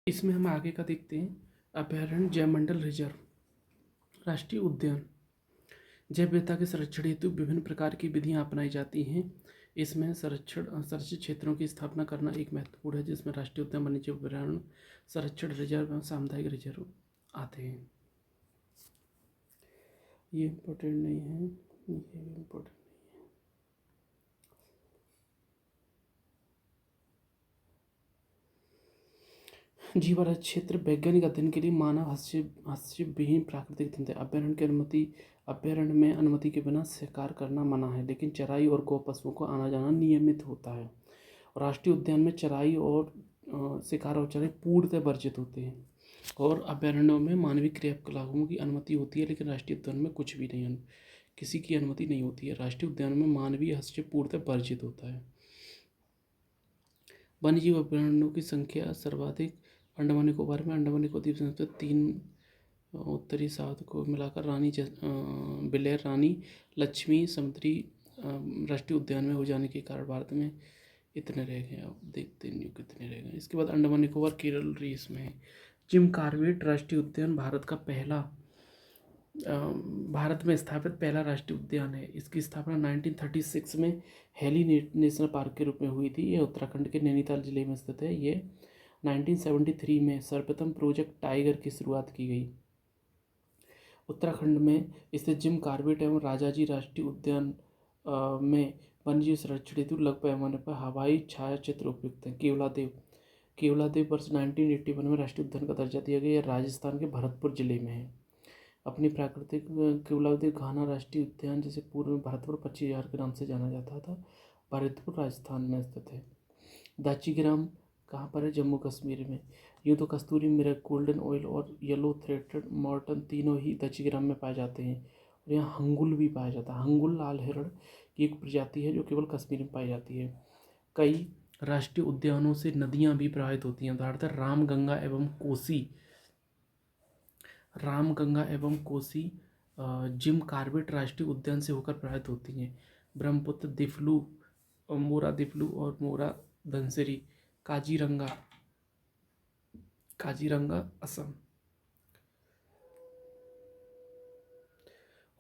इसमें हम आगे का देखते हैं। अभयारण्य, जैवमंडल रिजर्व, राष्ट्रीय उद्यान। जैव विविधता के संरक्षण हेतु विभिन्न प्रकार की विधियां अपनाई जाती हैं। इसमें संरक्षित क्षेत्रों की स्थापना करना एक महत्वपूर्ण है, जिसमें राष्ट्रीय उद्यान, वन्यजीव अभयारण्य, संरक्षण रिजर्व एवं सामुदायिक रिजर्व आते हैं। ये इम्पोर्टेंट नहीं है, ये भी इम्पोर्टेंट। जीवाश्म क्षेत्र वैज्ञानिक अध्ययन के लिए मानव हस्तक्षेपविहीन प्राकृतिक तंत्र। अभ्यारण्य में अनुमति के बिना शिकार करना मना है, लेकिन चराई और गौ पशुओं को आना जाना नियमित होता है। राष्ट्रीय उद्यान में चराई और शिकार और चराई पूर्णतः वर्जित होते हैं। और अभ्यारण्यों में मानवीय क्रियाकलापों की अनुमति होती है, लेकिन राष्ट्रीय उद्यान में कुछ भी नहीं, किसी की अनुमति नहीं होती है। राष्ट्रीय उद्यान में मानवीय हस्तक्षेप पूर्णतः वर्जित होता है। वन्यजीव अभ्यारण्यों की संख्या सर्वाधिक अंडमान निकोबार में। अंडमान निकोबार द्वीप समूह से 3 उत्तरी साउथ को मिलाकर बिलेर, रानी लक्ष्मी समुद्री राष्ट्रीय उद्यान में हो जाने के कारण भारत में इतने रह गए। अब देखते हैं कितने रह गए। इसके बाद अंडमान निकोबार केरल रेस में है। जिम कॉर्बेट राष्ट्रीय उद्यान भारत में स्थापित पहला राष्ट्रीय उद्यान है। इसकी स्थापना 1936 में हेली नेशनल पार्क के रूप में हुई थी। यह उत्तराखंड के नैनीताल जिले में स्थित है। ये 1973 में सर्वप्रथम प्रोजेक्ट टाइगर की शुरुआत की गई। उत्तराखंड में स्थित जिम कॉर्बेट एवं राजाजी राष्ट्रीय उद्यान में वन्यजीव संरक्षण हेतु लघु पैमाने पर हवाई छायाचित्र उपयुक्त हैं। केवलादेव वर्ष 1981 में राष्ट्रीय उद्यान का दर्जा दिया गया। यह राजस्थान के भरतपुर जिले में है। अपनी प्राकृतिक केवलादेव घाना राष्ट्रीय उद्यान, जिसे पूर्व में भरतपुर 25,000 के नाम से जाना जाता था, भरतपुर राजस्थान में स्थित है। दाचीग्राम कहाँ पर है? जम्मू कश्मीर में। यूँ तो कस्तूरी मृग, गोल्डन ऑयल और येलो थ्रेटेड मॉर्टन तीनों ही दाचीग्राम में पाए जाते हैं। और यहाँ हंगुल भी पाया जाता है। हंगुल लाल हिरण की एक प्रजाति है जो केवल कश्मीर में पाई जाती है। कई राष्ट्रीय उद्यानों से नदियाँ भी प्रवाहित होती हैं। उदाहरणतः रामगंगा एवं कोसी जिम कॉर्बेट राष्ट्रीय उद्यान से होकर प्रवाहित होती हैं। ब्रह्मपुत्र, दिफलू, मोरा दिफलू और मोरा धनसिरी, काजीरंगा असम,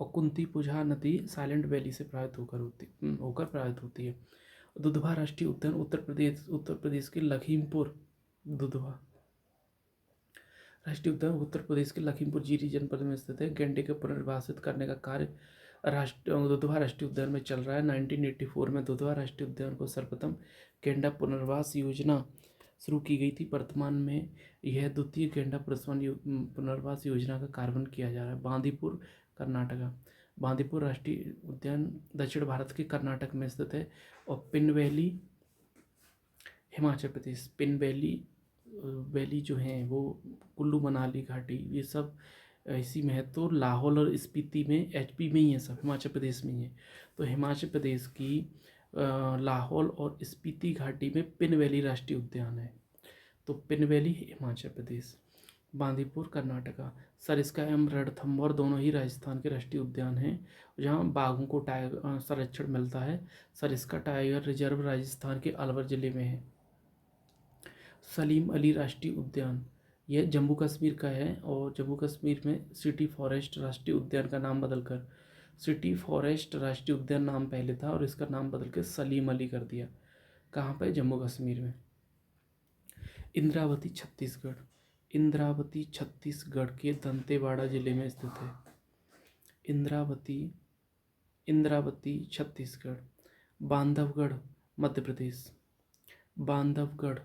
और कुंती पुझा नदी साइलेंट वैली से होकर प्रवाहित होती है। दुधवा राष्ट्रीय उद्यान उत्तर प्रदेश के लखीमपुर दुधवा राष्ट्रीय उद्यान उत्तर प्रदेश के लखीमपुर खीरी जनपद में स्थित है। गैंडे को पुनर्वासित करने का कार्य दुधवा राष्ट्रीय उद्यान में चल रहा है। 1984 में दुधवा राष्ट्रीय उद्यान को सर्वप्रथम गैंडा पुनर्वास योजना शुरू की गई थी। वर्तमान में यह द्वितीय गैंडा पुनर्वास योजना का कार्यान्वयन किया जा रहा है। बांदीपुर, कर्नाटका। बांदीपुर राष्ट्रीय उद्यान दक्षिण भारत के कर्नाटक में स्थित है। और pin valley, Himachal Pradesh. Pin valley जो है वो कुल्लू मनाली घाटी, ये सब इसी में है। तो लाहौल और स्पीति में एचपी में ही है, सब हिमाचल प्रदेश में ही है। तो हिमाचल प्रदेश की लाहौल और स्पीति घाटी में पिन वैली राष्ट्रीय उद्यान है। तो पिन वैली हिमाचल प्रदेश, बांदीपुर कर्नाटका। सरिस्का एवं रणथंभौर दोनों ही राजस्थान के राष्ट्रीय उद्यान हैं, जहाँ बाघों को संरक्षण मिलता है। सरिस्का टाइगर रिजर्व राजस्थान के अलवर जिले में है। सलीम अली राष्ट्रीय उद्यान, यह जम्मू कश्मीर का है। और जम्मू कश्मीर में सिटी फॉरेस्ट राष्ट्रीय उद्यान का नाम बदलकर सिटी फॉरेस्ट राष्ट्रीय उद्यान नाम पहले था, और इसका नाम बदल के सलीम अली कर दिया। कहाँ पे? जम्मू कश्मीर में। इंद्रावती छत्तीसगढ़ के दंतेवाड़ा जिले में स्थित है। इंद्रावती छत्तीसगढ़। बांधवगढ़ मध्य प्रदेश। बांधवगढ़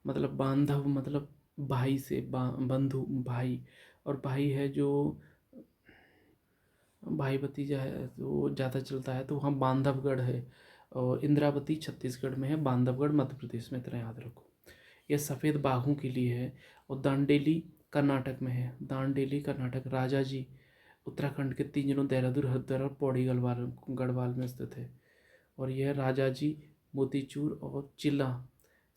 मतलब बांधव मतलब भाई से, बंधु भाई, और भाई है जो भाई भतीजा है वो ज़्यादा चलता है, तो वहाँ बांधवगढ़ है। और इंद्रावती छत्तीसगढ़ में है, बांधवगढ़ मध्य प्रदेश में, इतना याद रखो। यह सफ़ेद बाघों के लिए है। और दांडेली कर्नाटक में है। दांडेली कर्नाटक। राजाजी उत्तराखंड के 3 जिलों देहरादून, हरिद्वार और पौड़ी गढ़वाल में स्थित है। और यह राजाजी, मोतीचूर और चिल्ला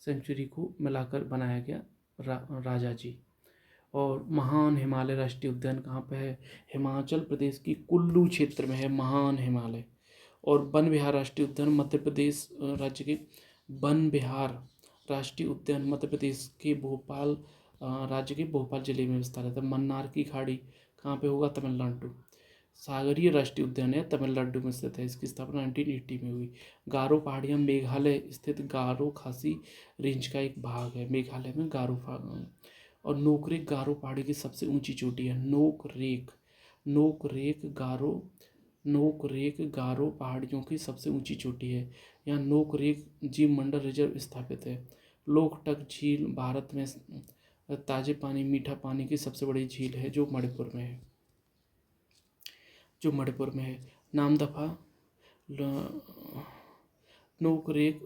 सेंचुरी को मिलाकर बनाया गया राजाजी। और महान हिमालय राष्ट्रीय उद्यान कहाँ पे है? हिमाचल प्रदेश की कुल्लू क्षेत्र में है महान हिमालय। और वन विहार राष्ट्रीय उद्यान मध्य प्रदेश राज्य के वन विहार राष्ट्रीय उद्यान मध्य प्रदेश के भोपाल राज्य के भोपाल जिले में विस्तारित है। मन्नार की खाड़ी कहाँ पे होगा? तमिलनाडु। सागरीय राष्ट्रीय उद्यान है, तमिलनाडु में स्थित है। इसकी स्थापना 1980 में हुई। गारो पहाड़ियाँ मेघालय स्थित गारो खासी रेंज का एक भाग है। मेघालय में और नोकरेक गारो पहाड़ी की सबसे ऊंची चोटी है। नोकरेक गारो पहाड़ियों की सबसे ऊंची चोटी है। यहाँ नोकरेक जीव मंडल रिजर्व स्थापित है। लोकटक झील भारत में ताजे पानी मीठा पानी की सबसे बड़ी झील है, जो मणिपुर में है। नामदफा नोकरेक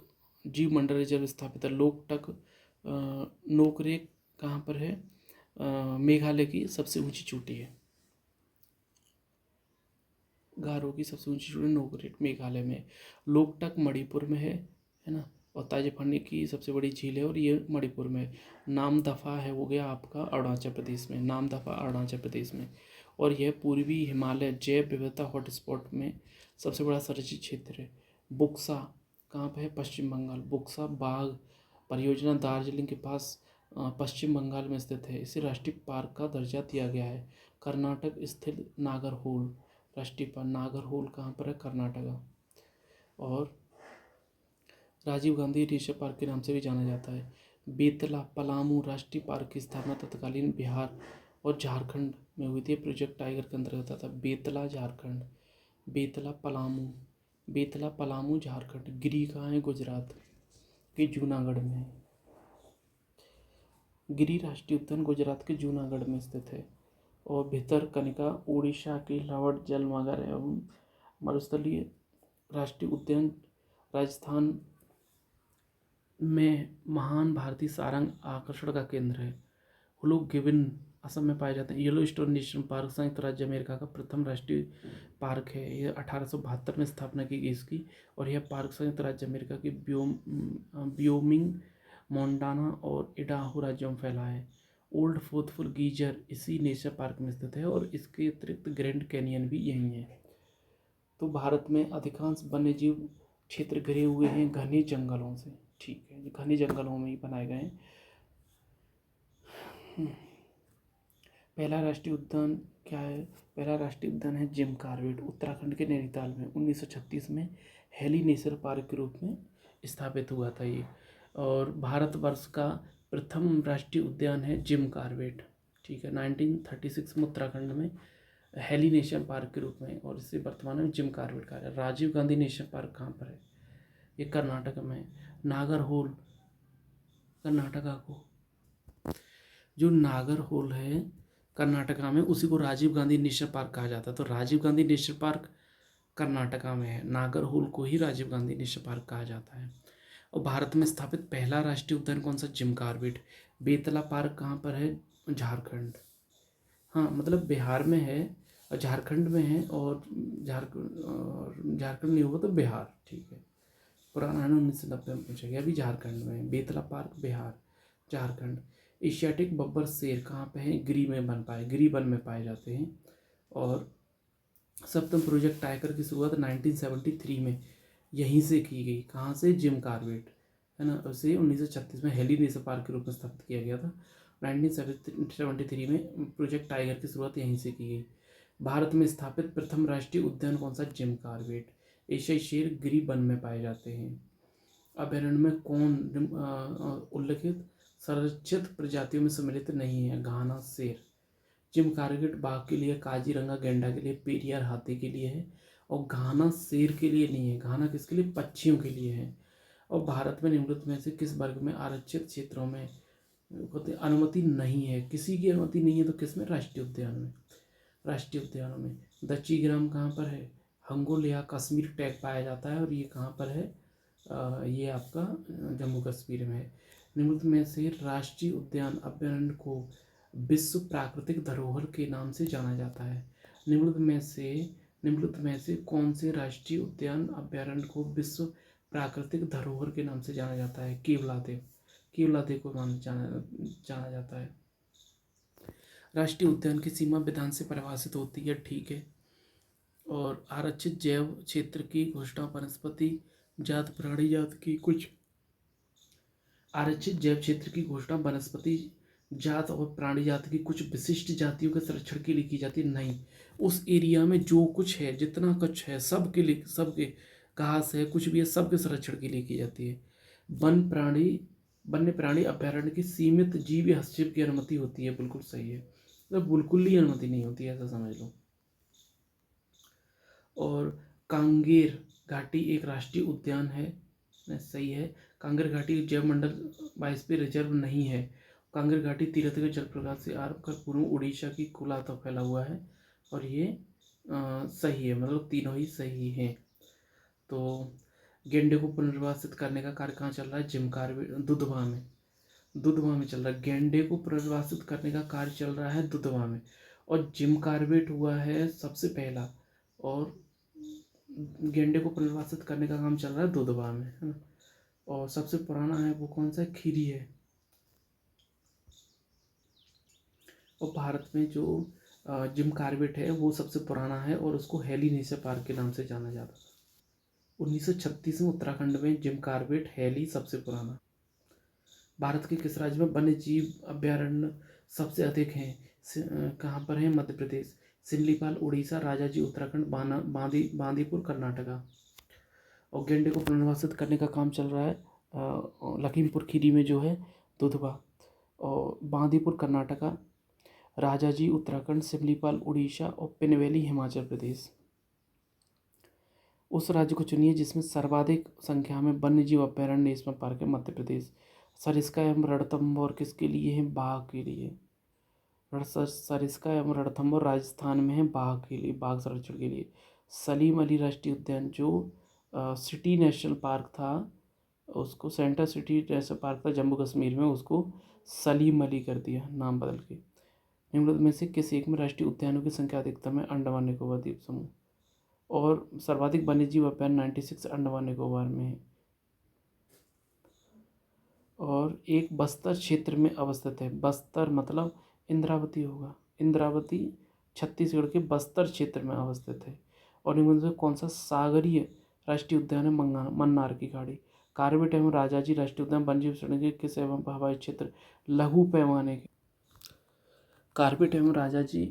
जीव मंडल रिजर्व स्थापित है। नोकरेक कहाँ पर है? मेघालय की सबसे ऊंची चोटी है। गारो की सबसे ऊंची चोटी नोकरेक मेघालय में। लोकटक मणिपुर में है ना। और ताजे पानी की सबसे बड़ी झील है और ये मणिपुर में। नामदफा है वो गया आपका अरुणाचल प्रदेश में। नामदफा अरुणाचल प्रदेश में। और यह पूर्वी हिमालय जैव विविधता हॉटस्पॉट में सबसे बड़ा संरक्षित क्षेत्र है। बुक्सा कहाँ पे है? पश्चिम बंगाल। बुक्सा बाघ परियोजना दार्जिलिंग के पास पश्चिम बंगाल में स्थित है। इसे राष्ट्रीय पार्क का दर्जा दिया गया है। कर्नाटक स्थित नागरहोल राष्ट्रीय पार्क। नागरहोल कहाँ पर है? कर्नाटक। और राजीव गांधी नेशनल पार्क के नाम से भी जाना जाता है। बेतला पलामू राष्ट्रीय पार्क की स्थापना तत्कालीन बिहार और झारखंड में हुई थी। प्रोजेक्ट टाइगर के अंतर्गत आता था। बेतला झारखंड। बेतला पलामू झारखंड। गिरी कहाँ है? गुजरात के जूनागढ़ में है। गिरी राष्ट्रीय उद्यान गुजरात के जूनागढ़ में स्थित है। और भितरकनिका उड़ीसा के लावड़ जलमगर एवं मरुस्थलीय राष्ट्रीय उद्यान राजस्थान में महान भारतीय सारंग आकर्षण का केंद्र है। हुलू गिविन असम में पाए जाते हैं। येलोस्टोन नेशनल पार्क संयुक्त राज्य अमेरिका का प्रथम राष्ट्रीय पार्क है। यह 1872 में स्थापना की गई इसकी। और यह पार्क संयुक्त राज्य अमेरिका की व्योमिंग मोंटाना और इडाहो राज्यों में फैला है। ओल्ड फोर्थफुल गीजर इसी नेशनल पार्क में स्थित है और इसके अतिरिक्त ग्रैंड कैनियन भी यहीं है। तो भारत में अधिकांश वन्यजीव क्षेत्र घिरे हुए हैं घने जंगलों से। ठीक है, घने जंगलों में ही बनाए गए हैं। पहला राष्ट्रीय उद्यान क्या है? पहला राष्ट्रीय उद्यान है जिम कॉर्बेट, उत्तराखंड के नैनीताल में 1936 में हेली नेशनल पार्क के रूप में स्थापित हुआ था ये। और भारतवर्ष का प्रथम राष्ट्रीय उद्यान है जिम कॉर्बेट। ठीक है, 1936 में उत्तराखंड में हेली नेशनल पार्क के रूप में, और इसे वर्तमान में जिम कॉर्बेट कहा जाता है। राजीव गांधी नेशनल पार्क कहाँ पर है? ये कर्नाटक में है। नागरहोल कर्नाटका को, जो नागरहोल है कर्नाटका में, उसी को राजीव गांधी नेशनल पार्क कहा जाता है। तो राजीव गांधी नेशनल पार्क कर्नाटका में है, नागरहोल को ही राजीव गांधी नेशनल पार्क कहा जाता है। और भारत में स्थापित पहला राष्ट्रीय उद्यान कौन सा? Jim Corbett. बेतला पार्क कहाँ पर है? झारखंड। हाँ, मतलब बिहार में है और झारखंड में है। और झारखंड नहीं होगा तो बिहार। ठीक है, पुराना है ना, 1990 में पूछा गया। अभी झारखंड में है बेतला पार्क, बिहार झारखंड। एशियाटिक बब्बर शेर कहाँ पे हैं? गिरिवन में पाए जाते हैं। और सप्तम प्रोजेक्ट टाइगर की शुरुआत 1973 में यहीं से की गई। कहाँ से? जिम कॉर्बेट, है ना। उसे 1936 में हेली नेशनल पार्क के रूप में स्थापित किया गया था। 1973 में प्रोजेक्ट टाइगर की शुरुआत यहीं से की गई। भारत में स्थापित प्रथम राष्ट्रीय उद्यान कौन सा? Jim Corbett. एशियाई शेर गिरिवन में पाए जाते हैं। अभयारण्य में कौन उल्लिखित संरक्षित प्रजातियों में सम्मिलित नहीं है? घाना शेर। जिम कॉर्बेट बाघ के लिए, काजीरंगा गैंडा के लिए, पेरियार हाथी के लिए है। और घाना शेर के लिए नहीं है। घाना किसके लिए? पक्षियों के लिए है। और भारत में निम्नलिखित में से किस वर्ग में आरक्षित क्षेत्रों में अनुमति नहीं है? किसी की अनुमति नहीं है तो किसमें? राष्ट्रीय उद्यानों में। दच्चीग्राम कहाँ पर है? हंगोल या कश्मीर टैग पाया जाता है। और ये कहाँ पर है? ये आपका जम्मू कश्मीर में है। निम्नलिखित में से राष्ट्रीय उद्यान अभयारण्य को विश्व प्राकृतिक धरोहर के नाम से जाना जाता है। निम्नलिखित में से कौन से राष्ट्रीय उद्यान अभयारण्य को विश्व प्राकृतिक धरोहर के नाम से जाना जाता है? केवलादेव को जाना जाता है। राष्ट्रीय उद्यान की सीमा विधान से परिभाषित होती है। ठीक है, और आरक्षित जैव क्षेत्र की घोषणा वनस्पति जात प्राणी जात की कुछ आरक्षित जैव क्षेत्र की घोषणा वनस्पति जात और प्राणी जाति की कुछ विशिष्ट जातियों के संरक्षण के लिए की जाती है? नहीं, उस एरिया में जो कुछ है, जितना कुछ है, सबके लिए, सबके घास है, कुछ भी है, सबके संरक्षण के लिए की जाती है। वन प्राणी वन्य प्राणी अभ्यारण्य की सीमित जीव हस्तक्षेप की अनुमति होती है, बिल्कुल सही है, तो बिल्कुल ही अनुमति नहीं होती है, ऐसा समझ लो। और कांगेर घाटी एक राष्ट्रीय उद्यान है, सही है। कांगेर घाटी जैव मंडल बायोस्फीयर रिजर्व नहीं है। कांगेर घाटी तीरथ के जलप्रपात से आरंभ कर पूर्व उड़ीसा की कुला तक फैला हुआ है, और ये सही है, मतलब तीनों ही सही हैं। तो गेंडे को पुनर्वासित करने का कार्य कहाँ चल रहा है? जिम कार्बेट दुधवा में, दुधवा में चल रहा है। गेंडे को पुनर्वासित करने का कार्य चल रहा है दुधवा में, और जिम कार्बेट हुआ है सबसे पहला, और गेंडे को पुनर्वासित करने का काम चल रहा है दुधवा में, है ना। और सबसे पुराना है वो कौन सा है? खीरी है। और भारत में जो जिम कार्बेट है वो सबसे पुराना है, और उसको हेली नेशनल पार्क के नाम से जाना जाता था। 1936 में उत्तराखंड में जिम कार्बेट हेली सबसे पुराना। भारत के किस राज्य में वन्य जीव अभ्यारण्य सबसे अधिक हैं? कहाँ पर है? मध्य प्रदेश, सिमलीपाल उड़ीसा, राजाजी उत्तराखंड, बांदीपुर कर्नाटका। और गेंडे को पुनर्वासित करने का काम चल रहा है लखीमपुर खीरी में जो है दुधवा, और बांदीपुर कर्नाटका, राजाजी उत्तराखंड, सिमलीपाल उड़ीसा और पिनवेली हिमाचल प्रदेश। उस राज्य को चुनिए जिसमें सर्वाधिक संख्या में वन्यजीव अभ्यारण्य नेशनल पार्क है। मध्य प्रदेश। सरिस्का एवं रणथंभौर किसके लिए है? बाघ के लिए। सरिस्का एवं रणथंभौर राजस्थान में है, बाघ के लिए, बाघ संरक्षण के लिए। सलीम अली राष्ट्रीय उद्यान जो सिटी नेशनल पार्क था, उसको सेंट्रल सिटी नेशनल पार्क था जम्मू कश्मीर में, उसको सलीम अली कर दिया नाम बदल के। निम्नलिखित में से किस एक में राष्ट्रीय उद्यानों की संख्या अधिकतम है? अंडमान निकोबार द्वीप समूह। और सर्वाधिक वन्यजीव अभ्यारण्य 96 अंडमान निकोबार में है, और एक बस्तर क्षेत्र में अवस्थित है। बस्तर मतलब इंद्रावती होगा, इंद्रावती छत्तीसगढ़ के बस्तर क्षेत्र में अवस्थित है। और निम्न में कौन सा सागरीय राष्ट्रीय उद्यान है? मन्नार की खाड़ी। कार्बेट एवं राजाजी राष्ट्रीय उद्यान वन्यजीव श्रेणी के किस एवं हवाई क्षेत्र लघु पैमाने के? कार्बेट एवं राजाजी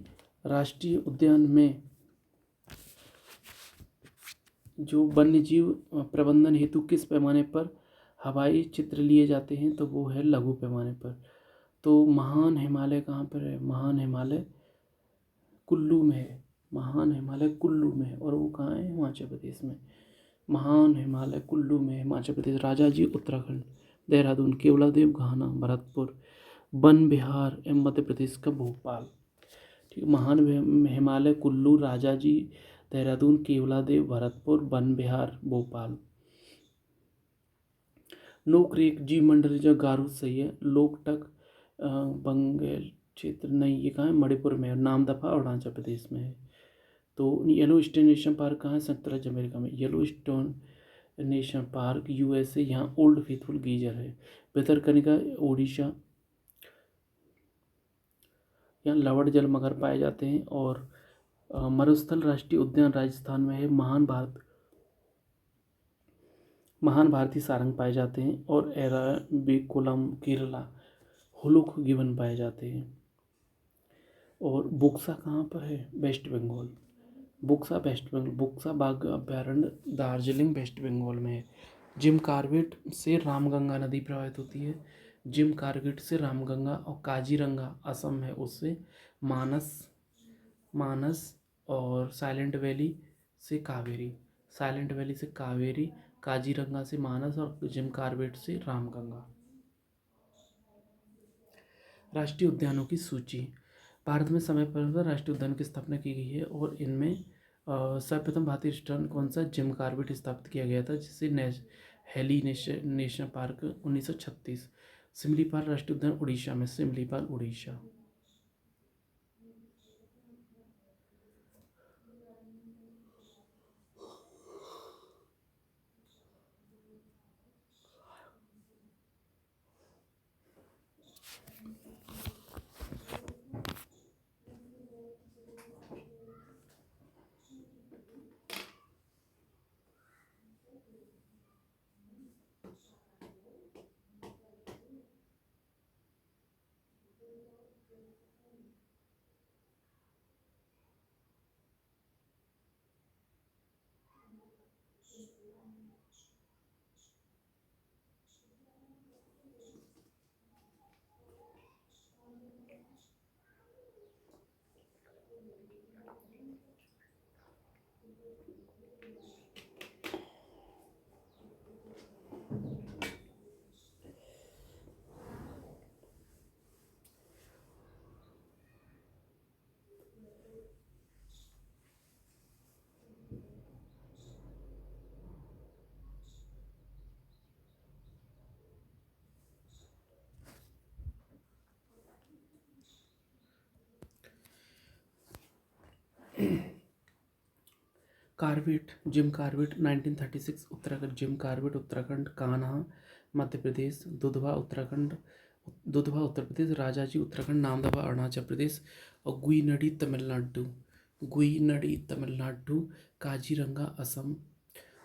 राष्ट्रीय उद्यान में जो वन्यजीव प्रबंधन हेतु किस पैमाने पर हवाई चित्र लिए जाते हैं? तो वो है लघु पैमाने पर। तो महान हिमालय कहाँ पर है? महान हिमालय कुल्लू में है, महान हिमालय कुल्लू में है, और वो कहाँ है? हिमाचल प्रदेश में। महान हिमालय कुल्लू में, हिमाचल प्रदेश। राजाजी उत्तराखंड, देहरादून, केवलादेव घाना भरतपुर, वन विहार एवं मध्य प्रदेश का भोपाल। ठीक है, महान हिमालय कुल्लू, राजाजी देहरादून, केवलादेव भरतपुर, वन विहार भोपाल। नोकरेक जीव मंडल जो गारो सही है। लोकटक बंगाल क्षेत्र नहीं, ये कहाँ है? मणिपुर में है। नामदफा अरुणाचल प्रदेश में है। तो येलो स्टोन नेशनल पार्क कहाँ है? संयुक्त राज्य अमेरिका में। Yellow stone national park USA, यहाँ ओल्ड फेथफुल गीजर है। भितरकनिका उड़ीसा, यहाँ लवण जल मगर पाए जाते हैं। और मरुस्थल राष्ट्रीय उद्यान राजस्थान में है। महान भारतीय सारंग पाए जाते हैं। और एराविकुलम केरला, हुलुक गिवन पाए जाते हैं। और बुक्सा कहाँ पर है? वेस्ट बंगाल। बुक्सा वेस्ट बंगाल, बुक्सा बाघ अभ्यारण्य दार्जिलिंग वेस्ट बंगाल में है। जिम कार्बेट से रामगंगा नदी प्रवाहित होती है। जिम कार्बेट से रामगंगा, और काजीरंगा असम है उससे मानस, और साइलेंट वैली से कावेरी, साइलेंट वैली से कावेरी, काजीरंगा से मानस, और जिम कार्बेट से रामगंगा। राष्ट्रीय उद्यानों की सूची। भारत में समय पर राष्ट्रीय उद्यान की स्थापना की गई है, और इनमें सर्वप्रथम भारतीय राष्ट्रीय कौन सा? जिम कार्बेट स्थापित किया गया था, जिसे हेली नेशनल पार्क 1936। सिमलीपाल राष्ट्रीय उद्यान उड़ीसा में, Simlipal Orissa. Corbett, Jim Corbett 1936 Uttarakhand, Jim Corbett Uttarakhand, Kanha Madhya Pradesh, Dudhwa Uttarakhand, Dudhwa Uttar Pradesh, Rajaji Uttarakhand, Namdapha Arunachal Pradesh और गुईनडी तमिलनाडु, गुईनडी तमिलनाडु, काजीरंगा असम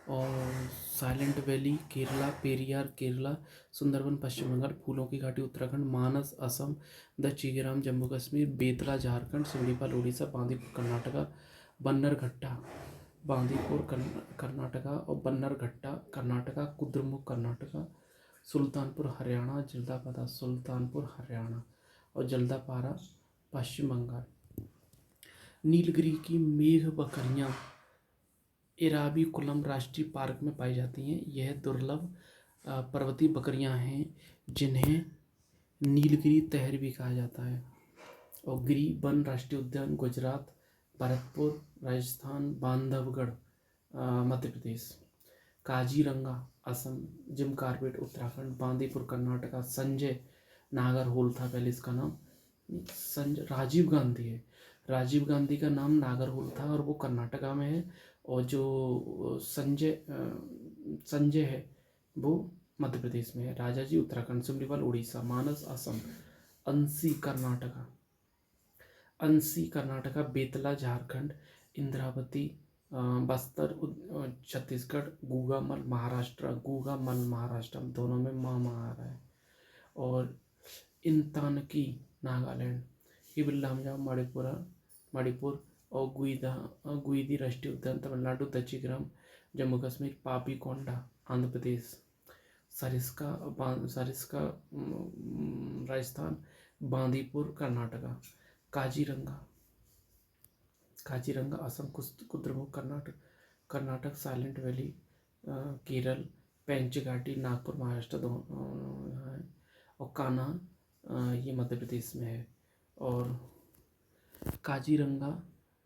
और साइलेंट वैली केरला, पेरियार केरला, सुंदरबन पश्चिम बंगाल, फूलों की घाटी उत्तराखंड, मानस असम, द चीगेराम जम्मू कश्मीर, बेतला झारखंड, सिमलीपाल उड़ीसा, बांदीपुर कर्नाटका, बन्नरघट्टा बांदीपुर कर्नाटका और बन्नरघट्टा कर्नाटका, कुद्रेमुख कर्नाटका, सुल्तानपुर हरियाणा, जल्दापारा सुल्तानपुर हरियाणा और जल्दापारा पश्चिम बंगाल। नीलगिरी की मेघ बकरियाँ एराविकुलम राष्ट्रीय पार्क में पाई जाती हैं। यह दुर्लभ पर्वतीय बकरियां हैं जिन्हें नीलगिरी तहर भी कहा जाता है। और गिरी वन राष्ट्रीय उद्यान गुजरात, भरतपुर राजस्थान, बांधवगढ़ मध्य प्रदेश, काजीरंगा असम, जिम कार्बेट उत्तराखंड, बांदीपुर कर्नाटका, संजय नागरहोल था पहले इसका नाम, संजय राजीव गांधी है, राजीव गांधी का नाम नागरहोल था और वो कर्नाटका में है। और जो संजय है वो मध्य प्रदेश में है। राजाजी उत्तराखंड, सिमलीपाल उड़ीसा, मानस असम, अंसी कर्नाटका, बेतला झारखंड, इंद्रावती बस्तर छत्तीसगढ़, गूगामल महाराष्ट्र, दोनों में माँ आ रहा है। और इंतानकी नागालैंड, किबिल्लामजाव मणिपुर और गुईदी राष्ट्रीय उद्यान तमिलनाडु, दच्चीग्राम जम्मू कश्मीर, पापीकोंडा आंध्र प्रदेश, सरिस्का राजस्थान, बांदीपुर कर्नाटका, काजीरंगा असम, कुद्रेमुख कर्नाटक, साइलेंट वैली केरल, पेंच घाटी नागपुर महाराष्ट्र दोनों है। और कान्हा ये मध्य प्रदेश में है। और काजीरंगा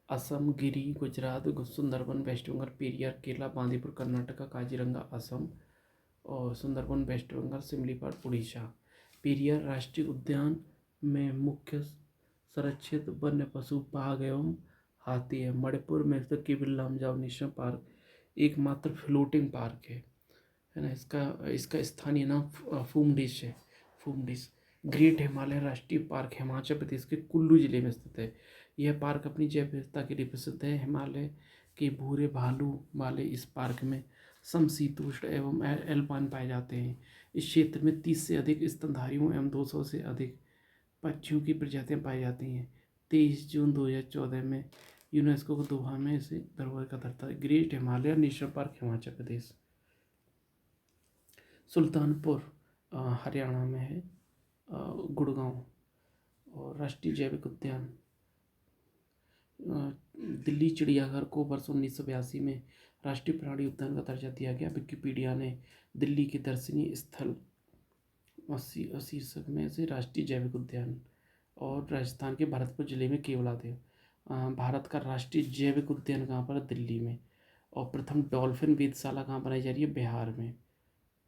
असम, गिरी गुजरात, सुंदरबन वेस्ट बंगाल, पेरियार केरला, बांदीपुर कर्नाटका, काजीरंगा असम और सुंदरबन वेस्ट बंगाल, सिमलीपाल उड़ीसा। पेरियार राष्ट्रीय उद्यान में मुख्य संरक्षित वन्य पशु बाघ एवं हाथी है। मणिपुर में स्थित किबिल्लामजाव नेशनल पार्क एकमात्र फ्लोटिंग पार्क है ना। इसका स्थानीय नाम फूमडिश है। फूमडिश ग्रेट हिमालय राष्ट्रीय पार्क हिमाचल प्रदेश के कुल्लू जिले में स्थित है। यह पार्क अपनी जैव विविधता के लिए प्रसिद्ध है। हिमालय के भूरे भालू वाले इस पार्क में समशीतोष्ण एवं एल्पाइन पाए जाते हैं। इस क्षेत्र में 30 से अधिक स्तनधारियों एवं 200 से अधिक पक्षियों की प्रजातियां पाई जाती हैं। 23 जून 2014 में यूनेस्को को दोहा में इसे धरोहर का दर्जा है। Great Himalaya national park Himachal Pradesh. Sultanpur Haryana में है। गुड़गांव और राष्ट्रीय जैविक उद्यान दिल्ली चिड़ियाघर को वर्ष 1982 में राष्ट्रीय प्राणी उद्यान का दर्जा दिया गया। विकिपीडिया ने दिल्ली के दर्शनीय स्थल शीर्षक में से राष्ट्रीय जैविक उद्यान और राजस्थान के भरतपुर जिले में केवलादेव। भारत का राष्ट्रीय जैविक उद्यान कहाँ पर है? दिल्ली में। और प्रथम डॉल्फिन वेधशाला कहाँ बनाई जा रही है? बिहार में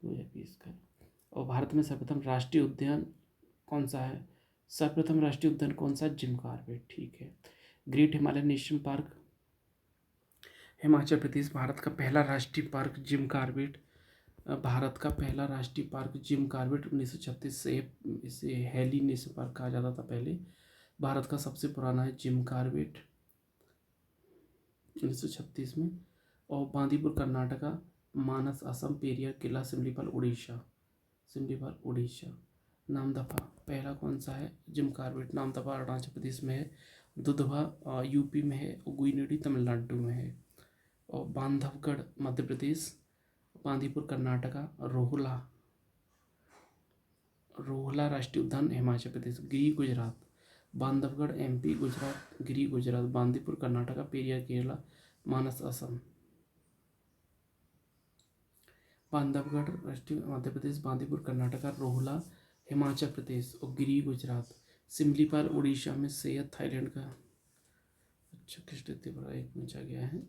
2020 का। और भारत में सर्वप्रथम राष्ट्रीय उद्यान कौन सा है? सर्वप्रथम राष्ट्रीय उद्यान कौन सा? Jim Corbett. ठीक है। Great Himalaya national park Himachal Pradesh. Bharat का पहला राष्ट्रीय पार्क जिम कार्बेट। भारत का पहला राष्ट्रीय पार्क जिम कार्बेट 1936 से इसे हैली नेशनल पार्क कहा जाता था पहले। भारत का सबसे पुराना है जिम कार्बेट 1936 में। और बांदीपुर कर्नाटका, मानस असम, पेरियार केरला, सिमलीपाल उड़ीसा। नामदफा पहला कौन सा है? Jim Corbett. नामदफा अरुणाचल प्रदेश में है। दुधवा यूपी में है। गुईनडी तमिलनाडु में है। और बांधवगढ़ मध्य प्रदेश, बांदीपुर कर्नाटका, रोहला राष्ट्रीय उद्यान हिमाचल प्रदेश। गिरी गुजरात, बांधवगढ़ एमपी, गुजरात, गिरी गुजरात, बांदीपुर कर्नाटका, पेरियार केरला, मानस असम। बांधवगढ़ राष्ट्रीय मध्य प्रदेश, बांदीपुर कर्नाटका, रोहला हिमाचल प्रदेश और गिरी गुजरात। सिमलीपाल उड़ीसा में, सैयद थाईलैंड का। अच्छा, कृष्ण बड़ा एक पूछा गया है।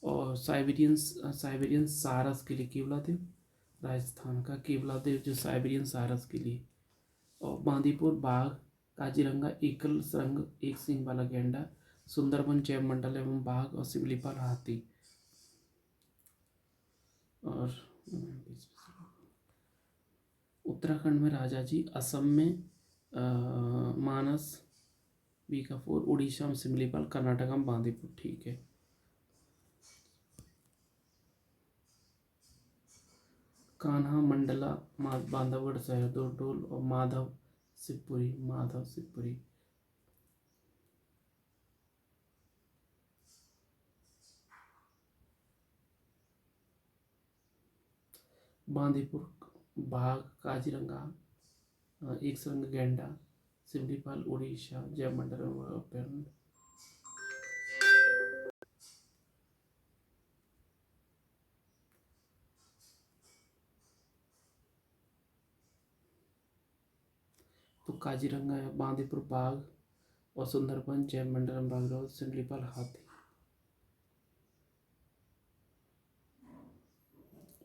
और साइबेरियन साइबेरियन सारस के लिए केवलादेव, राजस्थान का केवलादेव जो साइबेरियन सारस के लिए। और बांदीपुर बाघ, काजीरंगा एकल रंग एक सींग वाला गैंडा, सुंदरबन जैव मंडल एवं बाघ और सिमलीपाल हाथी। और उत्तराखंड में राजाजी, असम में मानस बीकापुर, उड़ीसा में सिमलीपाल, कर्नाटक में बांदीपुर। ठीक है। कान्हा मंडला बांधवगढ़ शहडोल और माधव शिवपुरी। बांदीपुर बाघ, काजीरंगा एक संग गैंडा, सिमलीपाल उड़ीसा जैव मंडल अभ्यारण्य। तो काजीरंगा है, बांदीपुर बाघ और सुंदरबन जैव मंडलम बाघ, सिमलीपाल हाथी।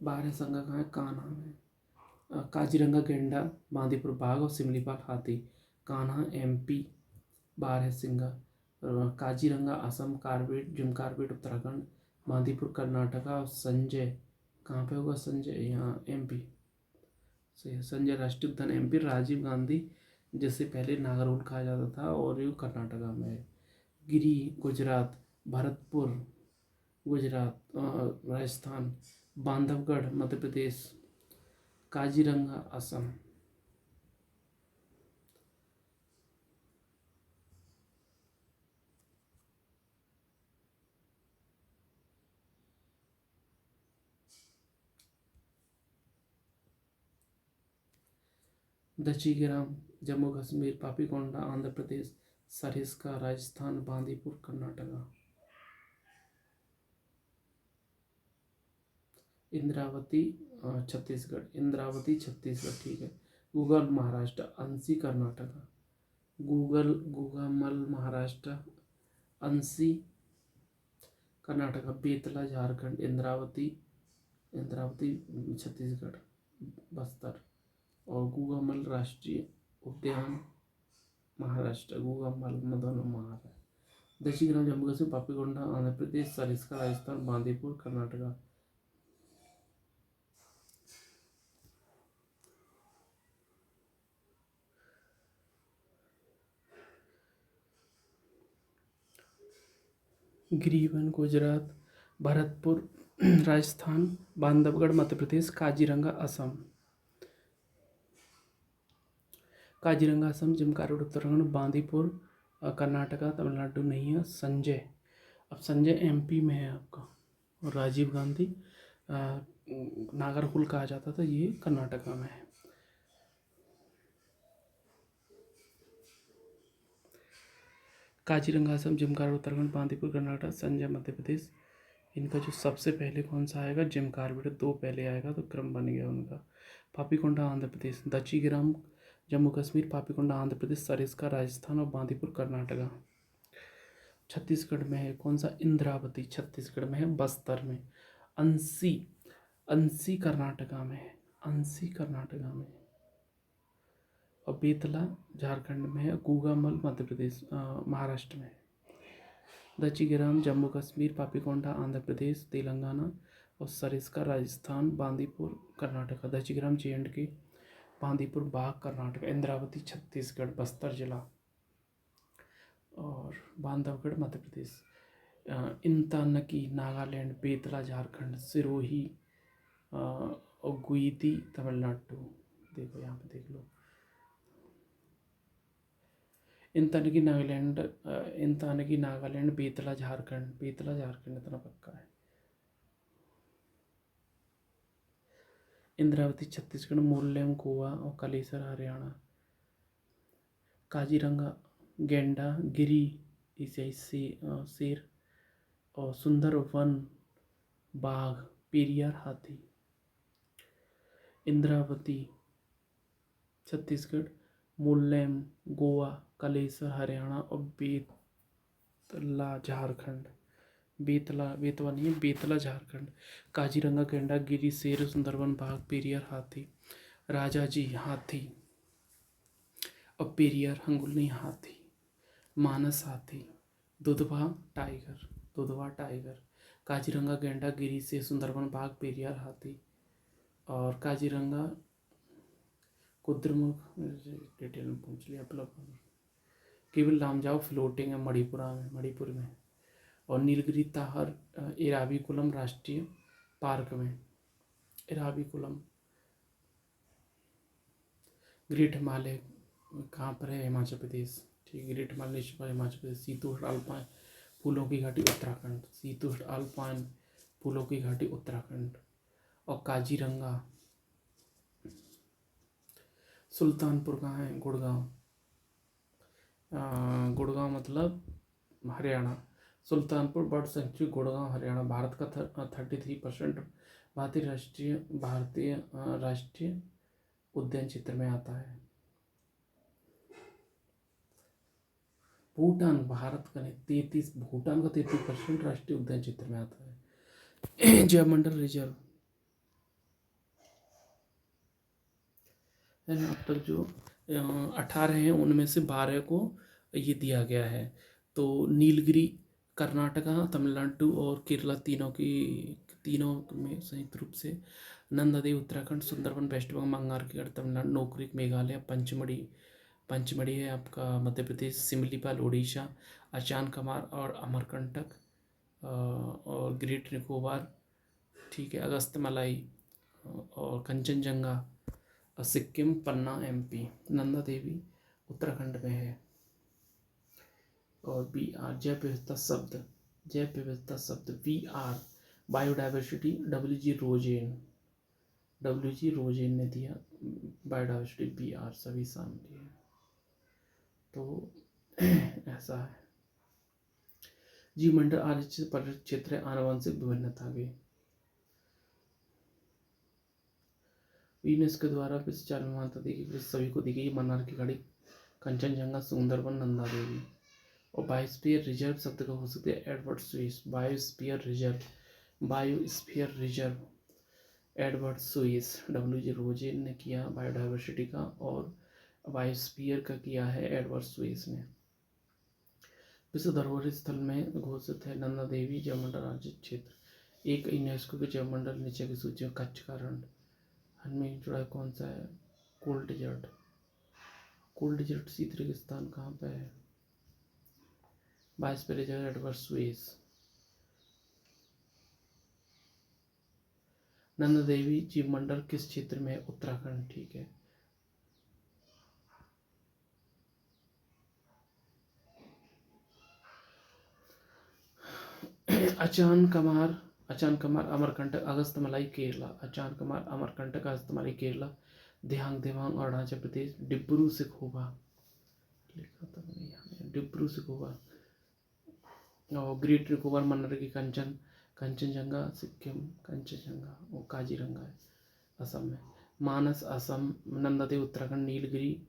बारह संघ कहाँ है? कान्हा में। काजीरंगा गैंडा, बांदीपुर बाघ और सिमलीपाल हाथी। कान्हा एमपी, बारह सिंगा। Kaziranga Assam, Corbett Jim Corbett Uttarakhand, Bandipur Karnataka और संजय कहाँ पे होगा? संजय यहाँ एमपी से। संजय राष्ट्रीय उद्यान एमपी, राजीव गांधी जिससे पहले नागरहोल कहा जाता था और ये कर्नाटका में है। गिरी गुजरात, भरतपुर गुजरात राजस्थान, बांधवगढ़ मध्य प्रदेश, काजीरंगा असम। दशीग्राम जम्मू कश्मीर, पापीकोंडा आंध्र प्रदेश, सरिस्का राजस्थान, बांदीपुर कर्नाटका। इंद्रावती छत्तीसगढ़। ठीक है। गूगल महाराष्ट्र, अंसी कर्नाटका। गूगमल महाराष्ट्र, अंसी कर्नाटका, बेतला झारखंड, इंद्रावती छत्तीसगढ़ बस्तर। और गूगमल राष्ट्रीय उद्यान महाराष्ट्र, गूगमल दोनों महाराष्ट्र। दशीग्राम जम्मू कश्मीर, पापीकोंडा आंध्र प्रदेश, सरिस्का राजस्थान, बांदीपुर कर्नाटका। गिरिवन गुजरात, भरतपुर राजस्थान, बांधवगढ़ मध्य प्रदेश, काजीरंगा असम। काजीरंगा असम, जिम कार्बेट उत्तराखंड, बांदीपुर कर्नाटका, तमिलनाडु नहीं है। संजय, अब संजय एमपी में है आपका। और राजीव गांधी नागरहोल कहा जाता था, ये कर्नाटका में है। Kaziranga Assam, gym Corbett Uttarakhand, Bandipur Karnataka, Sanjay Madhya Pradesh. इनका जो सबसे पहले कौन सा आएगा? जिम कार्बेट, दो पहले आएगा तो क्रम बन गया उनका। पापीकोंडा आंध्र प्रदेश, दशीग्राम जम्मू कश्मीर, पापीकोंडा आंध्र प्रदेश, सरिस्का राजस्थान और बांदीपुर कर्नाटका। छत्तीसगढ़ में है कौन सा? इंद्रावती छत्तीसगढ़ में है, बस्तर में। अंसी कर्नाटका में है, और बेतला झारखंड में है। गूगामल मध्य प्रदेश महाराष्ट्र में है। दशीग्राम जम्मू कश्मीर, पापीकोंडा आंध्र प्रदेश तेलंगाना और सरिस्का राजस्थान, बांदीपुर कर्नाटका। दशीग्राम JNK, बांदीपुर बाघ कर्नाटक, इंद्रावती छत्तीसगढ़ बस्तर जिला और बांधवगढ़ मध्य प्रदेश। इंतानकी नागालैंड, बेतला झारखंड, सिरोही और गुईती तमिलनाडु। देखो यहाँ पे देख लो। इंतानकी नागालैंड, बेतला झारखंड इतना पक्का है। इंद्रावती छत्तीसगढ़, मोरलेम गोवा और कलेसर हरियाणा। काजीरंगा गैंडा, गिरी शेर और सुंदरवन बाघ पेरियार हाथी। इंद्रावती छत्तीसगढ़, मुल्लेम गोवा, कलेसर हरियाणा और बेतला झारखंड। बेतवा नहीं है, बेतला झारखंड। काजीरंगा गैंडा गिरी शेर सुंदरवन बाघ पेरियार हाथी। राजाजी हाथी और पेरियार हंगुल्नी हाथी। मानस हाथी। Dudhwa tiger, Dudhwa tiger. काजीरंगा गैंडा गिरी शेर सुंदरवन बाघ पेरियार हाथी। और काजीरंगा कुद्रमुख डिटेल में पूछ लिया केवल नाम जाओ फ्लोटिंग है मणिपुर में। और नीलगिरी ताहर एराविकुलम राष्ट्रीय पार्क में। एराविकुलम। ग्रेट हिमालय कहाँ पर है? हिमाचल प्रदेश। ठीक, great Himalaya national park Himachal Pradesh. शीतोष्ण अल्पाइन फूलों की घाटी उत्तराखंड। शीतोष्ण अल्पाइन फूलों की घाटी उत्तराखंड। और काजीरंगा सुल्तानपुर कहाँ है? गुड़गांव। गुड़गांव मतलब हरियाणा। सुल्तानपुर बर्ड सेंचुरी गुड़गांव हरियाणा भारत का 33% भारतीय राष्ट्रीय उद्यान क्षेत्र में आता है। भूटान भारत का नहीं, भूटान का 33% राष्ट्रीय उद्यान क्षेत्र में आता है। जयमंडल रिजर्व है ना। अब तक जो 18 हैं उनमें से 12 को ये दिया गया है। तो नीलगिरी कर्नाटका, तमिलनाडु और केरला तीनों में संयुक्त रूप से। नंदा देवी उत्तराखंड, सुंदरबन वेस्ट बंगाल, मंगारगढ़ तमिलनाडु, नोकरिक मेघालय, पंचमढ़ी है आपका मध्य प्रदेश, सिमलीपाल उड़ीसा, अचान कमार और अमरकंटक और ग्रेट निकोबार, ठीक है, अगस्तमलाई और कंचनजंगा सिक्किम, पन्ना एमपी। नंदा देवी उत्तराखंड में है। और BR जैव विविधता शब्द VR बायोडाइवर्सिटी WG रोजेन ने दिया बायोडाइवर्सिटी BR सभी शामिल है। तो ऐसा है। जीवमंडल आरक्षित पर्यटन क्षेत्र है, आनुवंशिक विभिन्नता भी। यूनेस्को द्वारा विश्व चार मान्यता दी गई, सभी को दी गई मन्नार की खाड़ी, कंचनजंगा, सुंदरबन, नंदा देवी। और बायोस्फीयर रिजर्व शब्द का हो सकता है एडवर्ड स्विस। बायोस्फीयर रिजर्व एडवर्ड स्विस। WG रोजेन ने किया बायोडाइवर्सिटी का, और बायोस्फीयर का किया है एडवर्ड स्विस ने। विश्व धरोहर स्थल में घोषित है नंदा देवी जयमंडल राज्य क्षेत्र। एक यूनेस्को के जयमंडल नीचे की सूची में कच्छ का रण हमें जुड़ा है। कौन सा है? कोल्ड डिजर्ट सी रेगिस्तान कहाँ पे है? बायोस्फीयर रिजर्व एडवर्ड स्विस। नंदा देवी जीवमंडल किस क्षेत्र में है? उत्तराखंड, ठीक है। अचान कमार अमरकंटक अगस्तमलाई केरला। अचान कमार अमरकंटक अगस्तमलाई केरला। देवांग अरुणाचल प्रदेश। डिब्रू सिखोवा लिखा था मैंने यहाँ, डिब्रू सिखोवा। और ग्रेट निकोबार मन्नार की कंचनजंगा सिक्किम, कंचनजंगा। और काजीरंगा है असम में। मानस असम। नंदा देवी उत्तराखंड। नीलगिरी